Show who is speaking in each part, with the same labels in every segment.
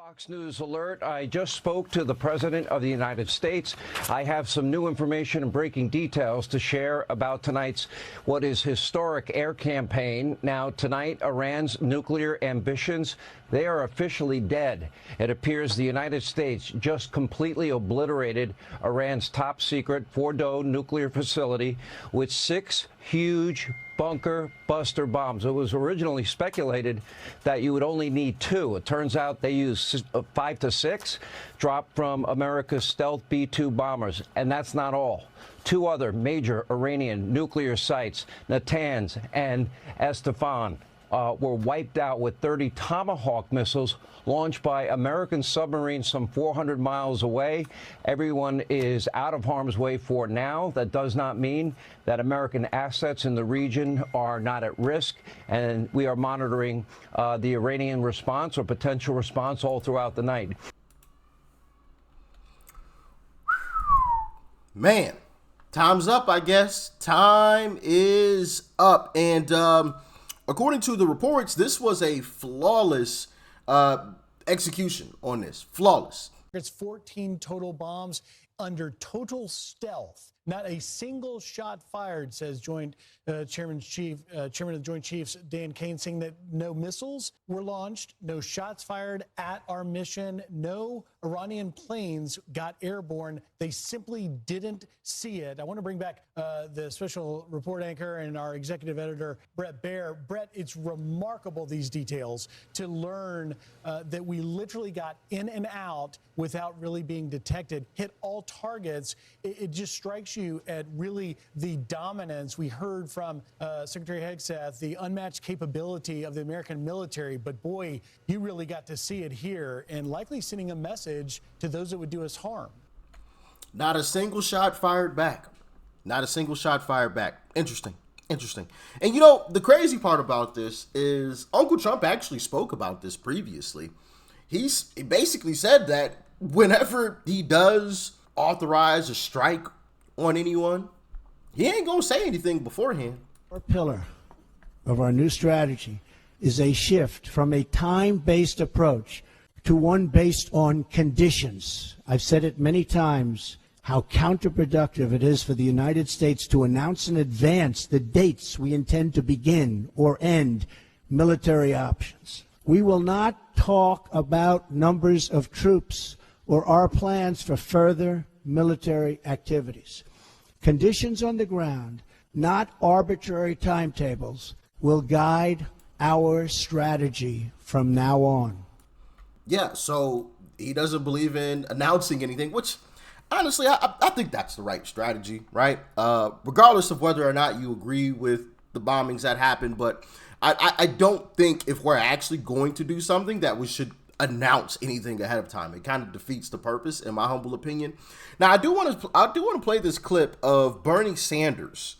Speaker 1: Fox News alert. I just spoke to the President of the United States. I have some new information and breaking details to share about tonight's what is historic air campaign. Now, tonight, Iran's nuclear ambitions, they are officially dead. It appears the United States just completely obliterated Iran's top secret Fordow nuclear facility with 6 huge bunker buster bombs. It was originally speculated that you would only need 2. It turns out they used 5 to 6 dropped from America's stealth B-2 bombers. And that's not all. 2 other major Iranian nuclear sites, Natanz and Esfahan, were wiped out with 30 Tomahawk missiles launched by American submarines some 400 miles away. Everyone is out of harm's way for now. That does not mean that American assets in the region are not at risk, and we are monitoring the Iranian response or potential response all throughout the night.
Speaker 2: Man, time's up, I guess. Time is up. And according to the reports, this was a flawless execution on this. Flawless.
Speaker 3: It's 14 total bombs under total stealth. Not a single shot fired, says Chairman of the Joint Chiefs Dan Kane, saying that no missiles were launched, no shots fired at our mission, no Iranian planes got airborne. They simply didn't see it. I want to bring back the special report anchor and our executive editor, Brett Baer. Brett, it's remarkable, these details, to learn that we literally got in and out without really being detected, hit all targets. It just strikes you at really the dominance. We heard from Secretary Hegseth, the unmatched capability of the American military, but boy, you really got to see it here, and likely sending a message to those that would do us harm.
Speaker 2: Not a single shot fired back. Not a single shot fired back. Interesting. Interesting. And you know, the crazy part about this is Uncle Trump actually spoke about this previously. He basically said that whenever he does authorize a strike on anyone, he ain't gonna say anything beforehand.
Speaker 4: Our pillar of our new strategy is a shift from a time-based approach to one based on conditions. I've said it many times how counterproductive it is for the United States to announce in advance the dates we intend to begin or end military options. We will not talk about numbers of troops or our plans for further military activities. Conditions on the ground, not arbitrary timetables, will guide our strategy from now on.
Speaker 2: Yeah, so he doesn't believe in announcing anything, which honestly, I think that's the right strategy, right? Regardless of whether or not you agree with the bombings that happened, but I don't think if we're actually going to do something that we should announce anything ahead of time. It kind of defeats the purpose, in my humble opinion. Now, I do want to play this clip of Bernie Sanders,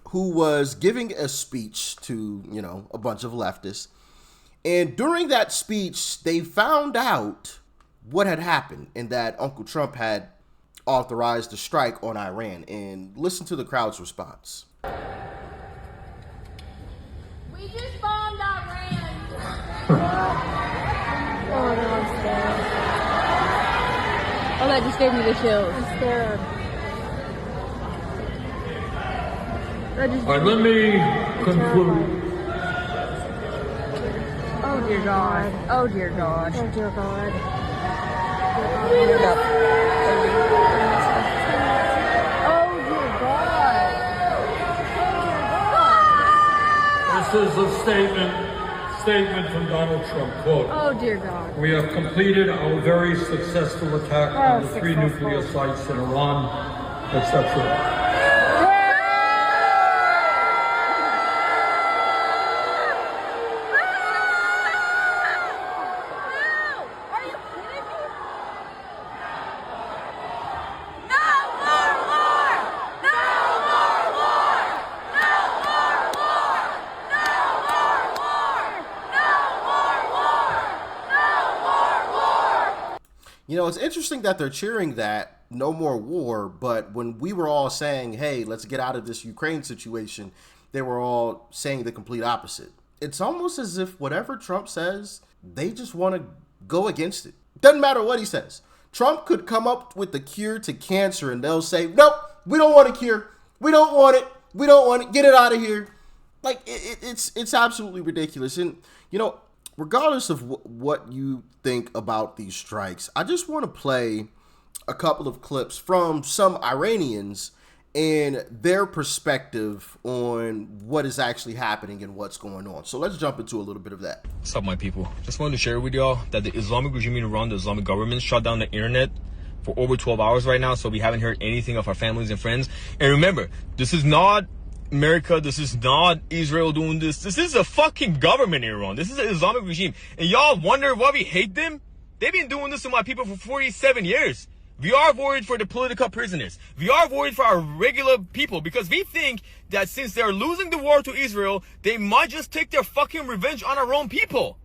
Speaker 2: who was giving a speech to, you know, a bunch of leftists. And during that speech, they found out what had happened and that Uncle Trump had authorized a strike on Iran. And listen to the crowd's response.
Speaker 5: We just bombed Iran.
Speaker 6: Oh, no, I'm scared.
Speaker 5: Oh, that just gave me the chills.
Speaker 6: I'm scared.
Speaker 5: All
Speaker 7: right, let me conclude.
Speaker 5: Oh, dear God. Oh, dear God.
Speaker 6: Oh, dear God.
Speaker 5: Oh, dear God.
Speaker 7: This is a statement from Donald Trump, quote,
Speaker 5: Oh, dear God.
Speaker 7: "We have completed our very successful attack on the 3 nuclear sites in Iran," etc.
Speaker 2: You know, it's interesting that they're cheering that no more war, but when we were all saying, hey, let's get out of this Ukraine situation, they were all saying the complete opposite. It's almost as if whatever Trump says, they just want to go against it. Doesn't matter what he says. Trump could come up with the cure to cancer and they'll say, nope, we don't want a cure. We don't want it. We don't want it. Get it out of here. Like, it's absolutely ridiculous. And, you know, regardless of what you think about these strikes, I just want to play a couple of clips from some Iranians and their perspective on what is actually happening and what's going on. So let's jump into a little bit of that.
Speaker 8: What's up, my people? Just wanted to share with y'all that the Islamic regime in Iran, the Islamic government, shut down the internet for over 12 hours right now, so we haven't heard anything of our families and friends. And remember, this is not America, this is not Israel doing this. This is a fucking government in Iran. This is an Islamic regime. And y'all wonder why we hate them? They've been doing this to my people for 47 years. We are worried for the political prisoners. We are worried for our regular people because we think that since they're losing the war to Israel, they might just take their fucking revenge on our own people.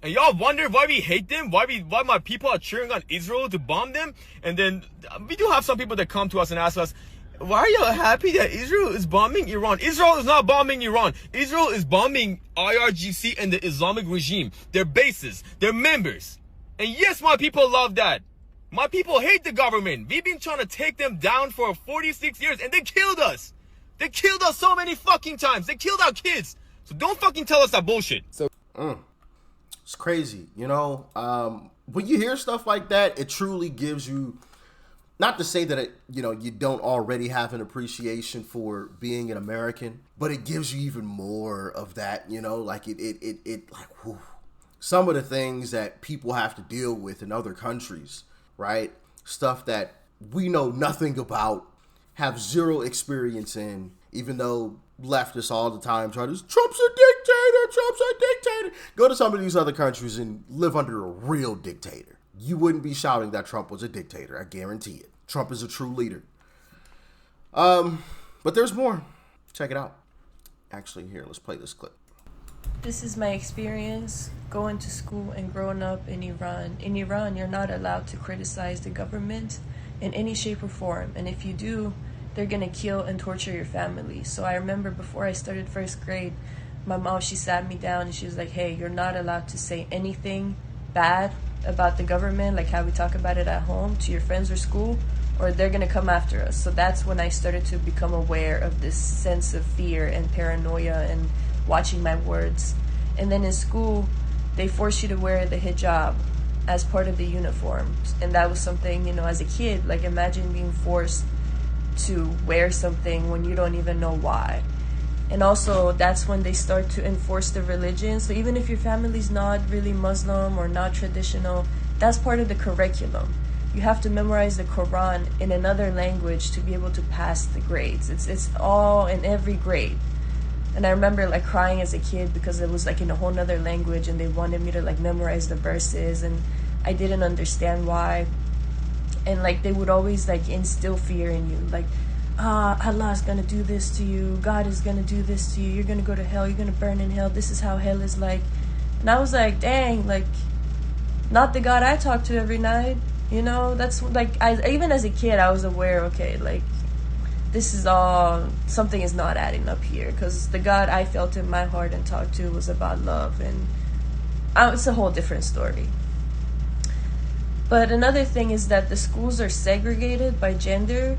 Speaker 8: And y'all wonder why we hate them? Why my people are cheering on Israel to bomb them? And then we do have some people that come to us and ask us, why are you happy that Israel is bombing Iran? Israel is not bombing Iran. Israel is bombing IRGC and the Islamic regime, their bases, their members. And yes, my people love that. My people hate the government. We've been trying to take them down for 46 years and they killed us. They killed us so many fucking times. They killed our kids. So don't fucking tell us that bullshit.
Speaker 2: So it's crazy, you know. When you hear stuff like that, it truly gives you, not to say that it, you know, you don't already have an appreciation for being an American, but it gives you even more of that, you know, like it like, whew, some of the things that people have to deal with in other countries, right? Stuff that we know nothing about, have zero experience in, even though leftists all the time try to, Trump's a dictator, Trump's a dictator. Go to some of these other countries and live under a real dictator. You wouldn't be shouting that Trump was a dictator, I guarantee it. Trump is a true leader. But there's more. Check it out. Actually, here, let's play this clip.
Speaker 9: This is my experience going to school and growing up in Iran. In Iran, you're not allowed to criticize the government in any shape or form. And if you do, they're going to kill and torture your family. So I remember before I started first grade, my mom, she sat me down and she was like, hey, you're not allowed to say anything bad about the government, like how we talk about it at home, to your friends or school, or they're going to come after us. So that's when I started to become aware of this sense of fear and paranoia and watching my words. And then in school, they force you to wear the hijab as part of the uniform. And that was something, you know, as a kid, like imagine being forced to wear something when you don't even know why. And also that's when they start to enforce the religion. So even if your family's not really Muslim or not traditional, that's part of the curriculum. You have to memorize the Quran in another language to be able to pass the grades. It's all in every grade. And I remember like crying as a kid because it was like in a whole nother language and they wanted me to like memorize the verses and I didn't understand why. And like they would always like instill fear in you, like Allah is gonna do this to you, God is gonna do this to you, you're gonna go to hell, you're gonna burn in hell, this is how hell is like. And I was like, dang, like not the God I talk to every night, you know. That's like, even as a kid I was aware, okay, like this is all, something is not adding up here, because the God I felt in my heart and talked to was about love, and it's a whole different story. But another thing is that the schools are segregated by gender.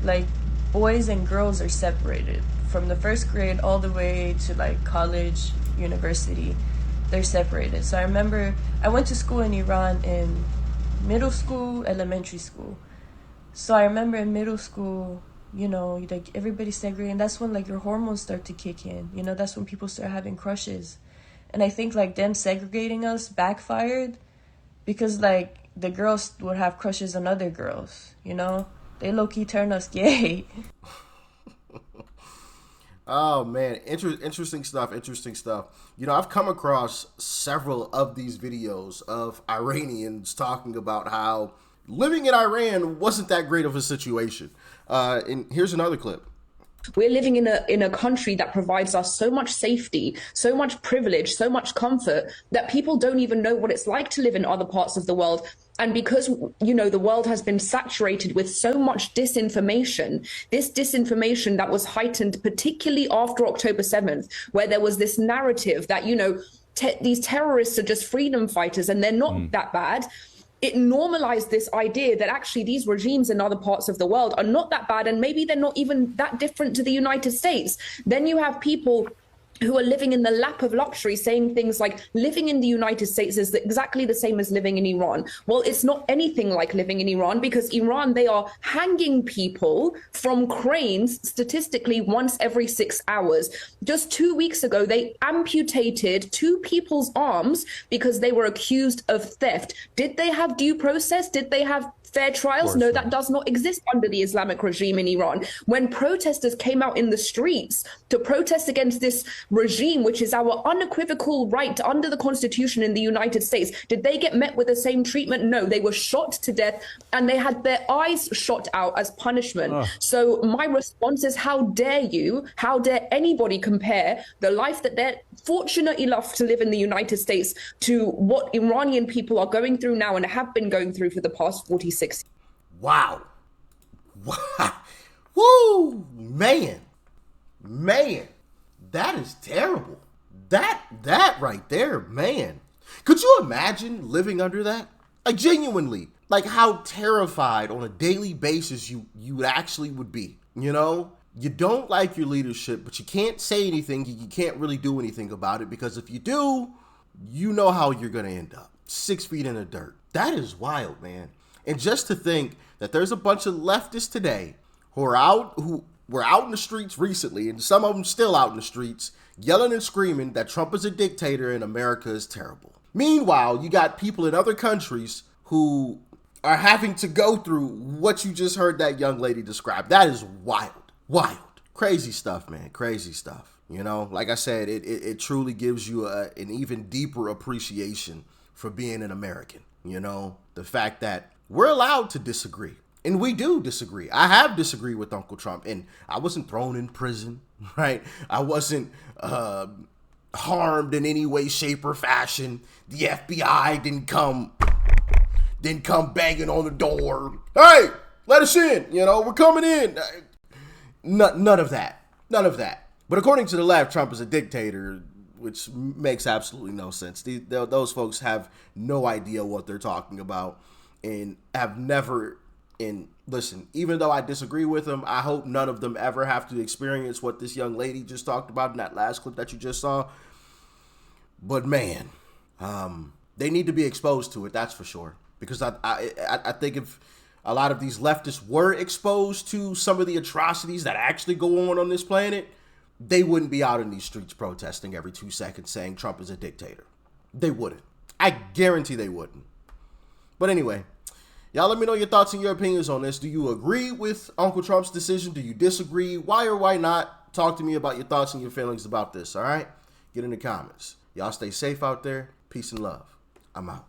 Speaker 9: Like boys and girls are separated from the first grade all the way to like college, university. They're separated. So I remember I went to school in Iran in middle school, elementary school. So I remember in middle school, you know, like everybody's segregated, and that's when like your hormones start to kick in. You know, that's when people start having crushes. And I think like them segregating us backfired, because like the girls would have crushes on other girls, you know? They low-key turn us gay.
Speaker 2: Oh man, interesting stuff. You know, I've come across several of these videos of Iranians talking about how living in Iran wasn't that great of a situation. And here's another clip.
Speaker 10: We're living in a country that provides us so much safety, so much privilege, so much comfort that people don't even know what it's like to live in other parts of the world. And because, you know, the world has been saturated with so much disinformation, this disinformation that was heightened particularly after October 7th, where there was this narrative that, you know, these terrorists are just freedom fighters and they're not that bad, it normalized this idea that actually these regimes in other parts of the world are not that bad, and maybe they're not even that different to the United States. Then you have people who are living in the lap of luxury saying things like living in the United States is exactly the same as living in Iran. Well, it's not anything like living in Iran, because Iran, they are hanging people from cranes statistically once every 6 hours. Just 2 weeks ago, they amputated 2 people's arms because they were accused of theft. Did they have due process? Did they have fair trials? No, that does not exist under the Islamic regime in Iran. When protesters came out in the streets to protest against this regime, which is our unequivocal right under the Constitution in the United States, did they get met with the same treatment? No, they were shot to death and they had their eyes shot out as punishment. So my response is, how dare you, how dare anybody compare the life that they're fortunate enough to live in the United States to what Iranian people are going through now and have been going through for the past 46 years.
Speaker 2: Wow. Woo, man. That is terrible. That right there, man. Could you imagine living under that? Like, genuinely, like how terrified on a daily basis you actually would be, you know? You don't like your leadership, but you can't say anything. You can't really do anything about it, because if you do, you know how you're going to end up. 6 feet in the dirt. That is wild, man. And just to think that there's a bunch of leftists today who were out in the streets recently, and some of them still out in the streets, yelling and screaming that Trump is a dictator and America is terrible. Meanwhile, you got people in other countries who are having to go through what you just heard that young lady describe. That is wild. Wild. Crazy stuff, man. Crazy stuff. You know, like I said, it truly gives you an even deeper appreciation for being an American. You know, the fact that we're allowed to disagree. And we do disagree. I have disagreed with Uncle Trump, and I wasn't thrown in prison, right? I wasn't harmed in any way, shape, or fashion. The FBI didn't come banging on the door. Hey, let us in. You know, we're coming in. None of that. None of that. But according to the left, Trump is a dictator, which makes absolutely no sense. Those folks have no idea what they're talking about and have never... And listen, even though I disagree with them, I hope none of them ever have to experience what this young lady just talked about in that last clip that you just saw. But man, they need to be exposed to it, that's for sure. Because I think if a lot of these leftists were exposed to some of the atrocities that actually go on this planet, they wouldn't be out in these streets protesting every 2 seconds saying Trump is a dictator. They wouldn't. I guarantee they wouldn't. But anyway, y'all let me know your thoughts and your opinions on this. Do you agree with Uncle Trump's decision? Do you disagree? Why or why not? Talk to me about your thoughts and your feelings about this, all right? Get in the comments. Y'all stay safe out there. Peace and love. I'm out.